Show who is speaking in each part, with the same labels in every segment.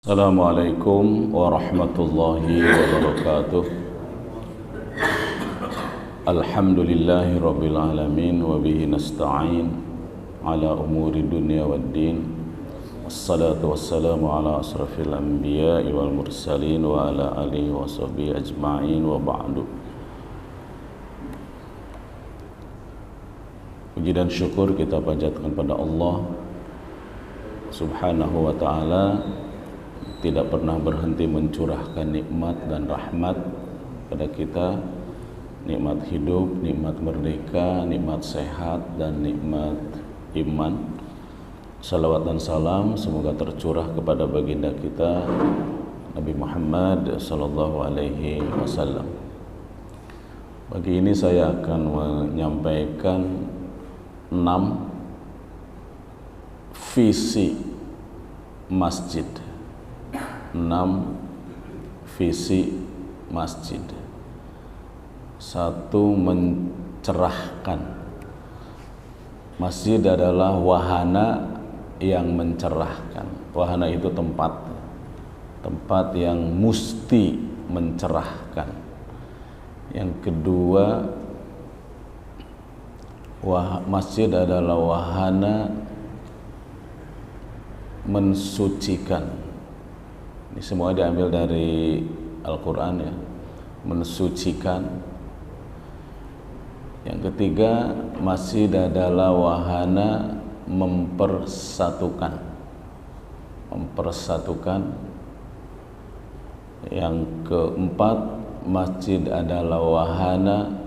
Speaker 1: Assalamualaikum warahmatullahi wabarakatuh. Alhamdulillahi rabbil alamin wa bihi nasta'in ala umuri dunya waddin. Wassalatu wassalamu ala asrafil anbiya'i wal mursalin wa ala alihi wa sahbihi ajma'in wa ba'du. Puji dan syukur kita panjatkan pada Allah Subhanahu wa ta'ala, tidak pernah berhenti mencurahkan nikmat dan rahmat pada kita, nikmat hidup, nikmat merdeka, nikmat sehat, dan nikmat iman. Salawat dan salam semoga tercurah kepada baginda kita Nabi Muhammad sallallahu alaihi wasallam. Pagi ini saya akan menyampaikan 6 visi masjid. 6 visi masjid. 1. Mencerahkan. Masjid adalah wahana yang mencerahkan. Wahana itu tempat yang mesti mencerahkan. Yang kedua, masjid adalah wahana mensucikan. Ini semua diambil dari Al-Quran ya, mensucikan. Yang ketiga, masjid adalah wahana mempersatukan. Yang keempat, masjid adalah wahana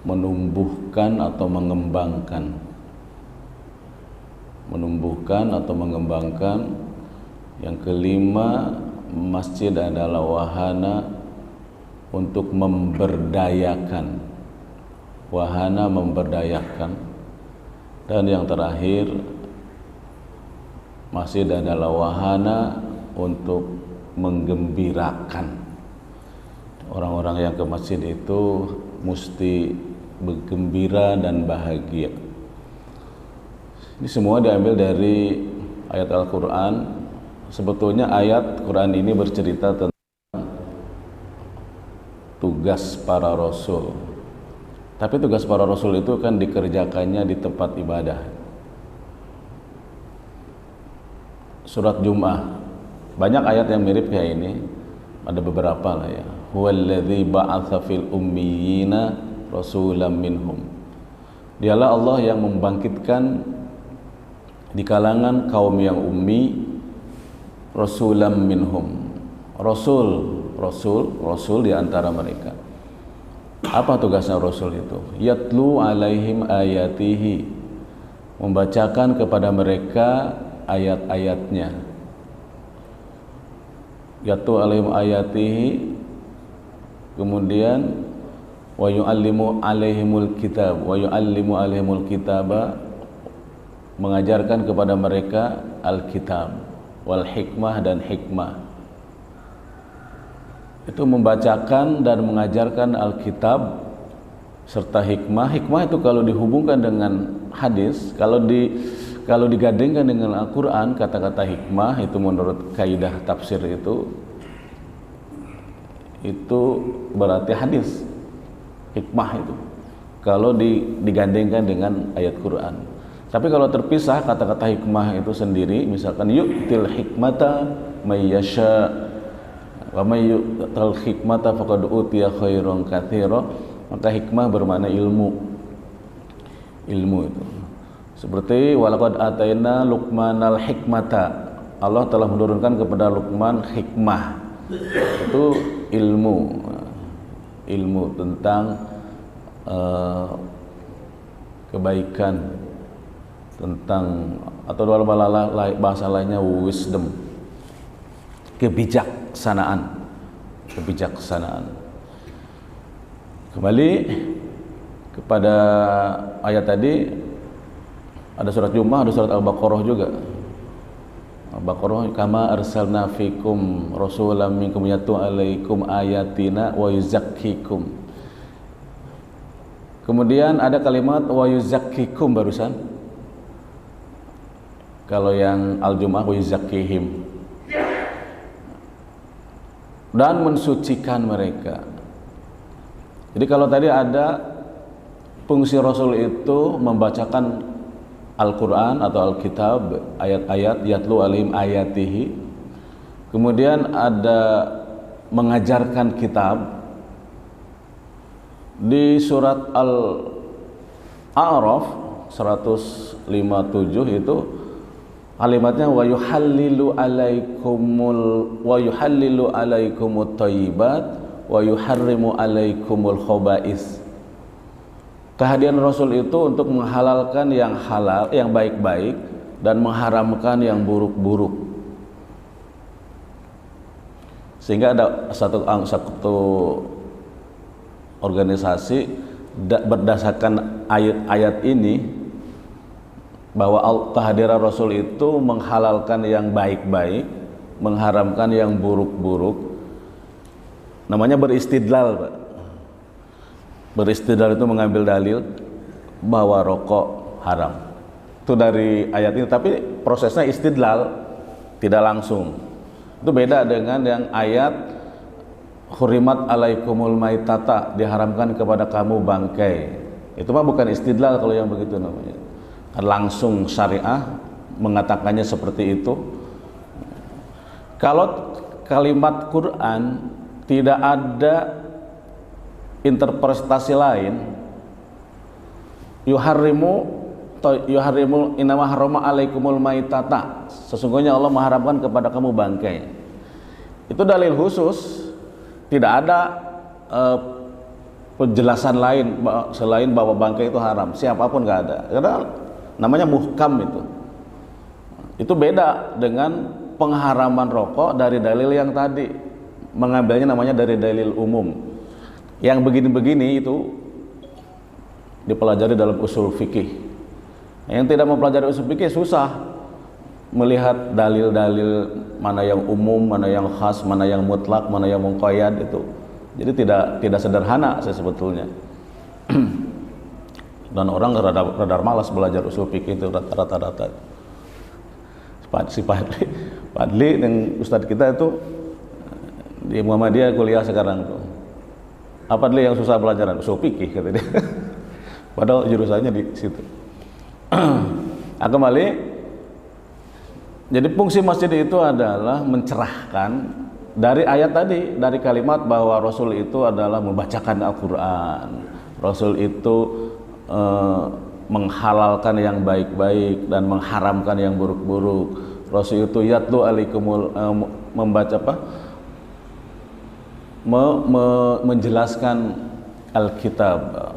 Speaker 1: menumbuhkan atau mengembangkan. Yang kelima, masjid adalah wahana untuk memberdayakan. Dan yang terakhir, masjid adalah wahana untuk menggembirakan. Orang-orang yang ke masjid itu mesti bergembira dan bahagia. Ini semua diambil dari ayat Al-Quran. Sebetulnya ayat Quran ini bercerita tentang tugas para rasul. Tapi tugas para rasul itu kan dikerjakannya di tempat ibadah. Surat Jum'ah, banyak ayat yang mirip kayak ini. Ada beberapa lah ya. Huwallazi ba'atsa fil ummiyina rasulam minhum. Dialah Allah yang membangkitkan di kalangan kaum yang ummi rasulam minhum, rasul di antara mereka. Apa tugasnya rasul itu? Yatlu alaihim ayatihi, membacakan kepada mereka ayat-ayatnya. Yatlu alaihim ayatihi, kemudian wa yu'allimu alaihimul kitaba, mengajarkan kepada mereka al-kitab wal hikmah dan hikmah. Itu membacakan dan mengajarkan Alkitab serta hikmah. Hikmah itu kalau dihubungkan dengan hadis, kalau digandengkan dengan Al-Quran, kata-kata hikmah itu menurut kaidah tafsir itu berarti hadis. Hikmah itu kalau digandengkan dengan ayat Quran. Tapi kalau terpisah, kata-kata hikmah itu sendiri, misalkan yu'til hikmata may yasha wa may yu'tal hikmata faqad utiya khairan katsira, maka hikmah bermakna ilmu itu. Seperti walaqad ataina Luqmanal hikmata, Allah telah menurunkan kepada Luqman hikmah. Itu ilmu tentang kebaikan, tentang, atau dalam bahasa lainnya wisdom, kebijaksanaan. Kembali kepada ayat tadi, ada surat Jum'ah, ada surat Al-Baqarah juga. Al-Baqarah, kama arsalna fikum rasulam minkum yatlu alaikum ayatina wa yuzakkikum. Kemudian ada kalimat wa yuzakkikum barusan. Kalau yang al-Jum'ah wa yuzakkihim, dan mensucikan mereka. Jadi kalau tadi ada fungsi Rasul itu membacakan Al-Quran atau Alkitab, ayat-ayat, yatlu alim ayatihi, kemudian ada mengajarkan kitab. Di surat Al-A'raf 157 itu kalimatnya wa yuhallilu alaikumut thayyibat wa yuharrimu alaikumul khaba'is. Kehadiran Rasul itu untuk menghalalkan yang halal, yang baik-baik, dan mengharamkan yang buruk-buruk. Sehingga ada satu organisasi berdasarkan ayat-ayat ini bahwa kehadiran Rasul itu menghalalkan yang baik-baik, mengharamkan yang buruk-buruk. Namanya beristidlal, Pak. Beristidlal itu mengambil dalil bahwa rokok haram. Itu dari ayat ini, tapi prosesnya istidlal, tidak langsung. Itu beda dengan yang ayat hurimat alaikumul maitata, diharamkan kepada kamu bangkai. Itu mah bukan istidlal kalau yang begitu namanya. Langsung syariah mengatakannya seperti itu. Kalau kalimat Quran tidak ada interpretasi lain, yuharrimu inama harama alaikumul maitata, sesungguhnya Allah mengharamkan kepada kamu bangkai. Itu dalil khusus. Tidak ada penjelasan lain selain bahwa bangkai itu haram. Siapapun nggak ada. Karena namanya muhkam itu. Itu beda dengan pengharaman rokok dari dalil yang tadi. Mengambilnya namanya dari dalil umum. Yang begini-begini itu dipelajari dalam usul fikih. Yang tidak mempelajari usul fikih susah melihat dalil-dalil mana yang umum, mana yang khas, mana yang mutlak, mana yang muqayyad itu. Jadi tidak sederhana sebetulnya. Dan orang rada malas belajar usul fikih itu rata-rata. Si Padli yang ustadz kita itu di Muhammadiyah kuliah sekarang tuh. Apa Padli yang susah pelajaran? Usul fikih kata dia. Padahal jurusannya di situ. Kembali. Jadi fungsi masjid itu adalah mencerahkan dari ayat tadi, dari kalimat bahwa Rasul itu adalah membacakan Al-Quran. Rasul itu menghalalkan yang baik-baik dan mengharamkan yang buruk-buruk. Rasul itu yatlu alaikumul membaca apa? Menjelaskan Alkitab.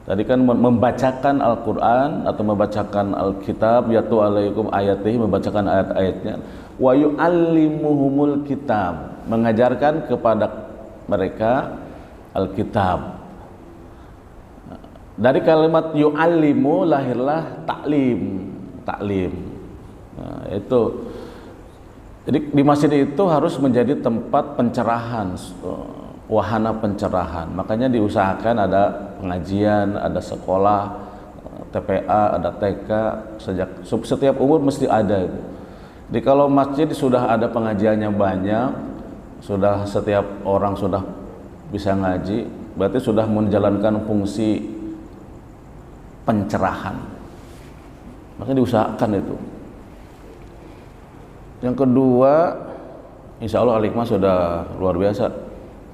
Speaker 1: Tadi kan membacakan Al-Quran atau membacakan Alkitab, yaitu alaikum ayatihi, membacakan ayat-ayatnya. Wa yu'allimuhumul kitab, mengajarkan kepada mereka Alkitab. Dari kalimat yu'allimu lahirlah taklim. Nah, itu. Jadi di masjid itu harus menjadi tempat pencerahan, wahana pencerahan. Makanya diusahakan ada pengajian, ada sekolah, TPA, ada TK, setiap umur mesti ada. Jadi kalau masjid sudah ada pengajiannya banyak, sudah setiap orang sudah bisa ngaji, berarti sudah menjalankan fungsi pencerahan. Makanya diusahakan itu. Yang kedua, insya Allah Al-Hikmah sudah luar biasa.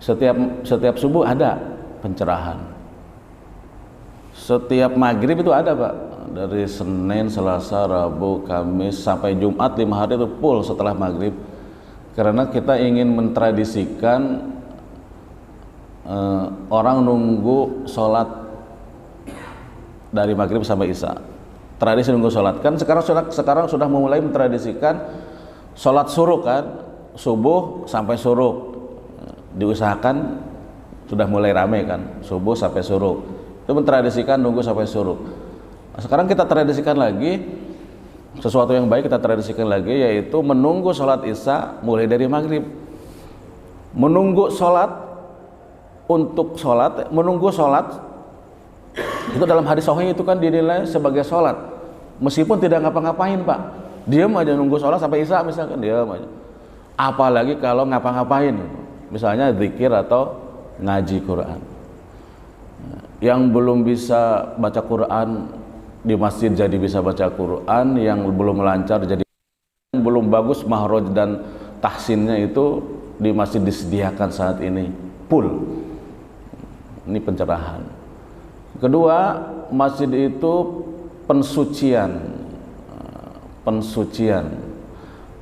Speaker 1: Setiap subuh ada pencerahan. Setiap maghrib itu ada, Pak. Dari Senin, Selasa, Rabu, Kamis sampai Jumat 5 hari itu full setelah maghrib. Karena kita ingin mentradisikan orang nunggu sholat dari maghrib sampai isya. Tradisi nunggu sholat kan sekarang sudah memulai mentradisikan sholat suruk kan, subuh sampai suruk. Diusahakan sudah mulai ramai kan, subuh sampai suruk. Itu mentradisikan nunggu sampai suruk. Nah, sekarang kita tradisikan lagi sesuatu yang baik, kita tradisikan lagi, yaitu menunggu sholat isya mulai dari maghrib. Menunggu sholat untuk sholat, menunggu sholat itu dalam hadis sahih itu kan dinilai sebagai sholat, meskipun tidak ngapa-ngapain, Pak. Diam aja nunggu sholat sampai isya misalkan, diam aja. Apalagi kalau ngapa-ngapain. misalnya zikir atau ngaji Quran. Yang belum bisa baca Quran di masjid jadi bisa baca Quran, yang belum lancar jadi, yang belum bagus mahroj dan tahsinnya itu di masjid disediakan saat ini full. Ini pencerahan. Kedua, masjid itu pensucian.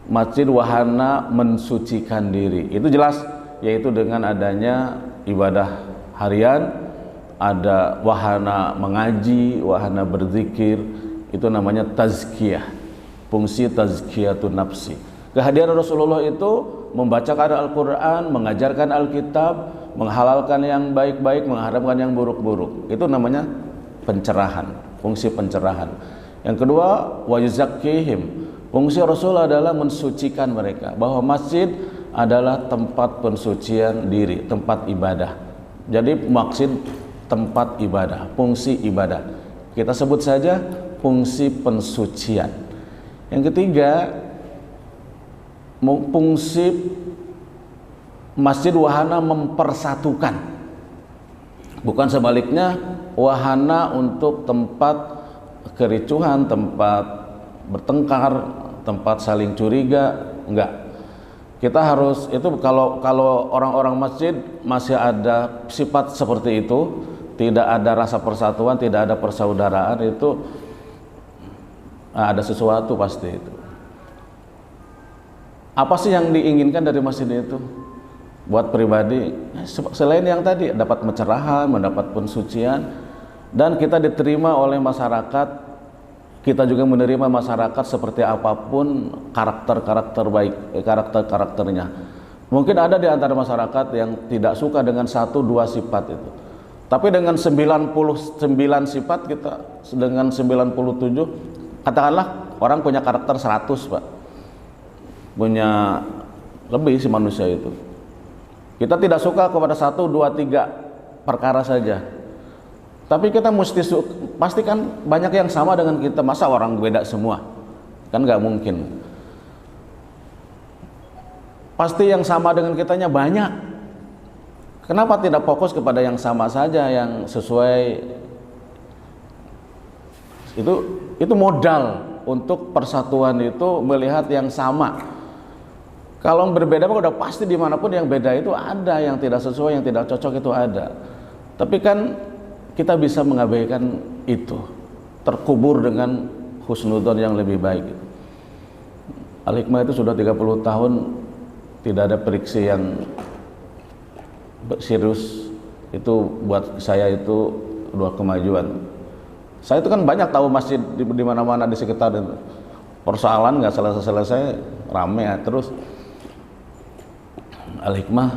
Speaker 1: Masjid wahana mensucikan diri. Itu jelas, yaitu dengan adanya ibadah harian, ada wahana mengaji, wahana berzikir, itu namanya tazkiyah. Fungsi tazkiyatun nafsi. Kehadiran Rasulullah itu membacakan Al-Quran, mengajarkan Alkitab, menghalalkan yang baik-baik, mengharamkan yang buruk-buruk. Itu namanya pencerahan, fungsi pencerahan. Yang kedua, wa yuzakkihim. Fungsi Rasul adalah mensucikan mereka, bahwa masjid adalah tempat pensucian diri, tempat ibadah. Jadi maksud tempat ibadah, fungsi ibadah. Kita sebut saja fungsi pensucian. Yang ketiga, fungsi masjid wahana mempersatukan. Bukan sebaliknya, wahana untuk tempat kericuhan, tempat bertengkar, tempat saling curiga, enggak. Kita harus itu, kalau orang-orang masjid masih ada sifat seperti itu, tidak ada rasa persatuan, tidak ada persaudaraan, itu ada sesuatu pasti itu. Apa sih yang diinginkan dari masjid itu? Buat pribadi, selain yang tadi, dapat pencerahan, mendapat pensucian, dan kita diterima oleh masyarakat. Kita juga menerima masyarakat seperti apapun karakter-karakter baik, karakter-karakternya. Mungkin ada di antara masyarakat yang tidak suka dengan 1-2 sifat itu. Tapi dengan 99 sifat kita, dengan 97, katakanlah orang punya karakter 100, Pak. Punya lebih si manusia itu. Kita tidak suka kepada 1, 2, 3 perkara saja. Tapi kita mesti pastikan banyak yang sama dengan kita. Masa orang beda semua? Kan nggak mungkin. Pasti yang sama dengan kitanya banyak. Kenapa tidak fokus kepada yang sama saja, yang sesuai? Itu modal untuk persatuan itu, melihat yang sama. Kalau berbeda udah pasti dimanapun yang beda itu ada, yang tidak sesuai, yang tidak cocok itu ada. Tapi kan kita bisa mengabaikan itu, terkubur dengan husnudzon yang lebih baik. Al-Hikmah itu sudah 30 tahun tidak ada periksi yang serius. Itu buat saya itu dua kemajuan. Saya itu kan banyak tahu masjid di mana-mana di sekitar itu. Persoalan nggak selesai-selesai, rame ya terus. Al-Hikmah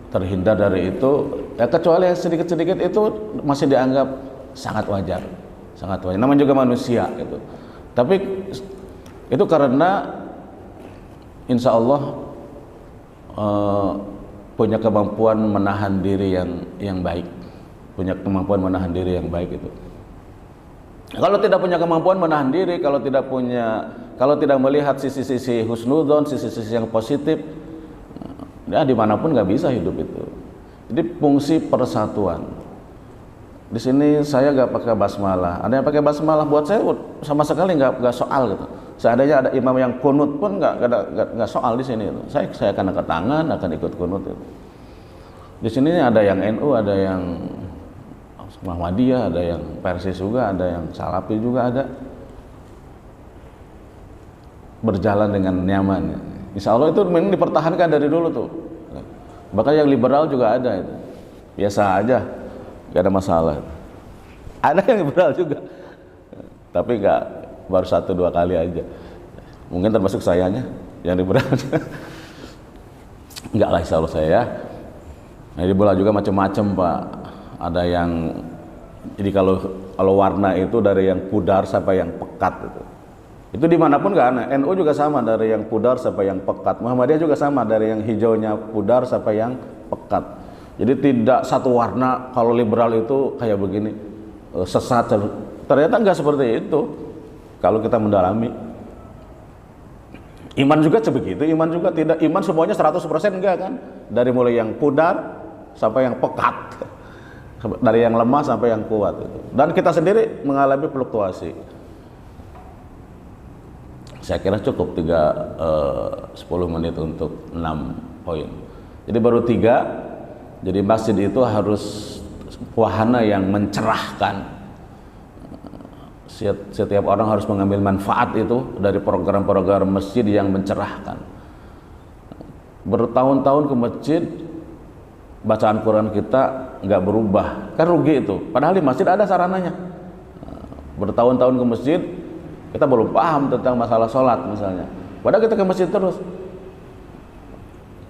Speaker 1: terhindar dari itu, ya kecuali sedikit-sedikit itu masih dianggap sangat wajar, sangat wajar. Namanya juga manusia gitu. Tapi itu karena insya Allah punya kemampuan menahan diri yang baik, punya kemampuan menahan diri yang baik itu. Kalau tidak punya kemampuan menahan diri, kalau tidak melihat sisi-sisi husnudzon, sisi-sisi yang positif, ya dimanapun nggak bisa hidup itu. Jadi fungsi persatuan. Di sini saya nggak pakai basmalah. Ada yang pakai basmalah, buat saya sama sekali nggak soal gitu. Seandainya ada imam yang kunut pun nggak soal di sini. Saya akan angkat tangan, akan ikut kunut itu. Di sini ada yang NU, ada yang Muhammadiyah, ada yang Persis juga, ada yang Salafi juga ada. Berjalan dengan nyaman. Insya Allah itu memang dipertahankan dari dulu tuh. Bahkan yang liberal juga ada itu. Biasa aja, gak ada masalah. Ada yang liberal juga, tapi gak baru 1-2 kali aja. Mungkin termasuk sayanya yang liberal. Enggak lah, insya Allah saya. Nah, liberal juga macam-macam, Pak. Ada yang, jadi kalau warna itu dari yang pudar sampai yang pekat itu. Itu dimanapun nggak aneh. NU juga sama, dari yang pudar sampai yang pekat. Muhammadiyah juga sama, dari yang hijaunya pudar sampai yang pekat. Jadi tidak satu warna. Kalau liberal itu kayak begini, sesat. Ternyata nggak seperti itu kalau kita mendalami. Iman juga sebegitu, iman juga tidak, iman semuanya 100% enggak kan? Dari mulai yang pudar sampai yang pekat, dari yang lemah sampai yang kuat itu. Dan kita sendiri mengalami fluktuasi. Saya kira cukup 10 menit untuk 6 poin. Jadi baru 3. Jadi masjid itu harus wahana yang mencerahkan. Setiap orang harus mengambil manfaat itu dari program-program masjid yang mencerahkan. Bertahun-tahun ke masjid, bacaan Quran kita nggak berubah, kan rugi itu. Padahal di masjid ada sarananya. Bertahun-tahun ke masjid, kita belum paham tentang masalah sholat misalnya. Padahal kita ke masjid terus.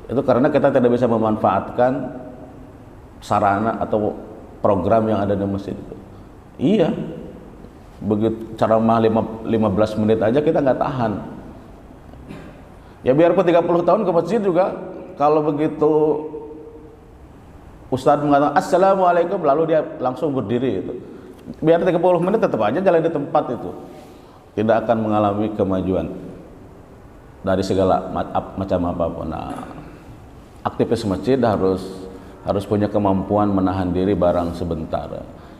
Speaker 1: Itu karena kita tidak bisa memanfaatkan sarana atau program yang ada di masjid itu. Iya. Begitu ceramah 15 menit aja kita nggak tahan. Ya biarpun 30 tahun ke masjid juga, kalau begitu Ustadz mengatakan Assalamualaikum lalu dia langsung berdiri itu, biar 30 menit tetap aja jalan di tempat itu, tidak akan mengalami kemajuan dari segala macam apapun. Nah, aktivis masjid harus punya kemampuan menahan diri barang sebentar.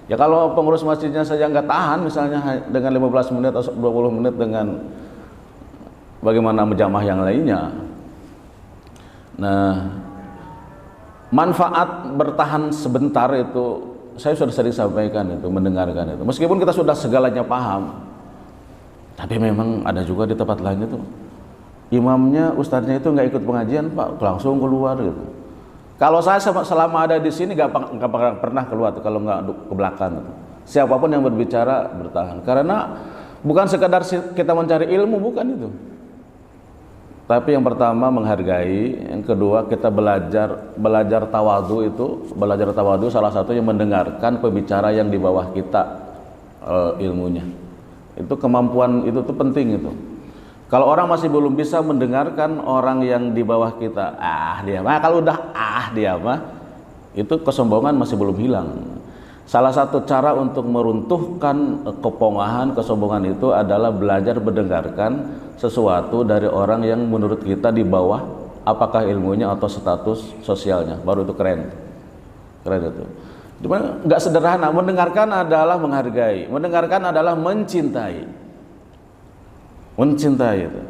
Speaker 1: Ya kalau pengurus masjidnya saja nggak tahan misalnya dengan 15 menit atau 20 menit dengan bagaimana menjamah yang lainnya. Nah, manfaat bertahan sebentar itu saya sudah sering sampaikan itu, mendengarkan itu. Meskipun kita sudah segalanya paham, tapi memang ada juga di tempat lain itu imamnya, ustadznya itu nggak ikut pengajian Pak, langsung keluar gitu. Kalau saya selama ada di sini nggak pernah keluar tuh, kalau nggak ke belakang. Siapapun yang berbicara bertahan, karena bukan sekadar kita mencari ilmu, bukan itu. Tapi yang pertama menghargai, yang kedua kita belajar tawadu itu, belajar tawadu salah satunya mendengarkan pembicara yang di bawah kita ilmunya. Itu kemampuan itu tuh penting itu. Kalau orang masih belum bisa mendengarkan orang yang di bawah kita, dia mah, kalau udah dia mah, itu kesombongan masih belum hilang. Salah satu cara untuk meruntuhkan kepongahan, kesombongan itu adalah belajar mendengarkan sesuatu dari orang yang menurut kita di bawah, apakah ilmunya atau status sosialnya, baru itu keren itu. Cuma nggak sederhana. Mendengarkan adalah menghargai, mendengarkan adalah mencintai itu.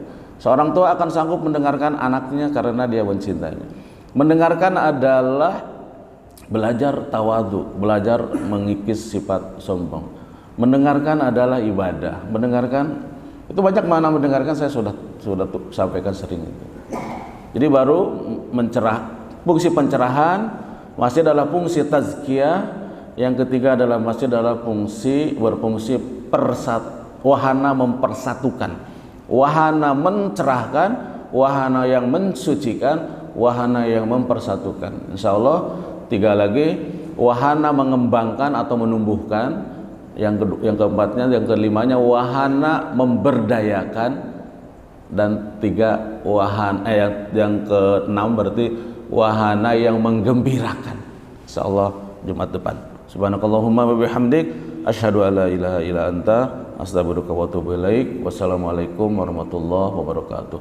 Speaker 1: Seorang tua akan sanggup mendengarkan anaknya karena dia mencintainya. Mendengarkan adalah belajar tawadu, belajar mengikis sifat sombong. Mendengarkan adalah ibadah. Mendengarkan itu banyak makna. Mendengarkan saya sudah sampaikan sering itu. Jadi baru fungsi pencerahan, masjid adalah fungsi tazkiyah. Yang ketiga adalah masjid adalah berfungsi wahana mempersatukan. Wahana mencerahkan, wahana yang mensucikan, wahana yang mempersatukan. Insya Allah 3 lagi, wahana mengembangkan atau menumbuhkan. Yang keempatnya, yang kelimanya wahana memberdayakan. Dan 3 wahana yang keenam berarti wahana yang menggembirakan. Insya Allah Jumat depan. Subhanakallahumma wa bihamdik, asyhadu an la ilaha illa anta, astaghfiruka wa atubu ilaik. Wassalamualaikum warahmatullahi wabarakatuh.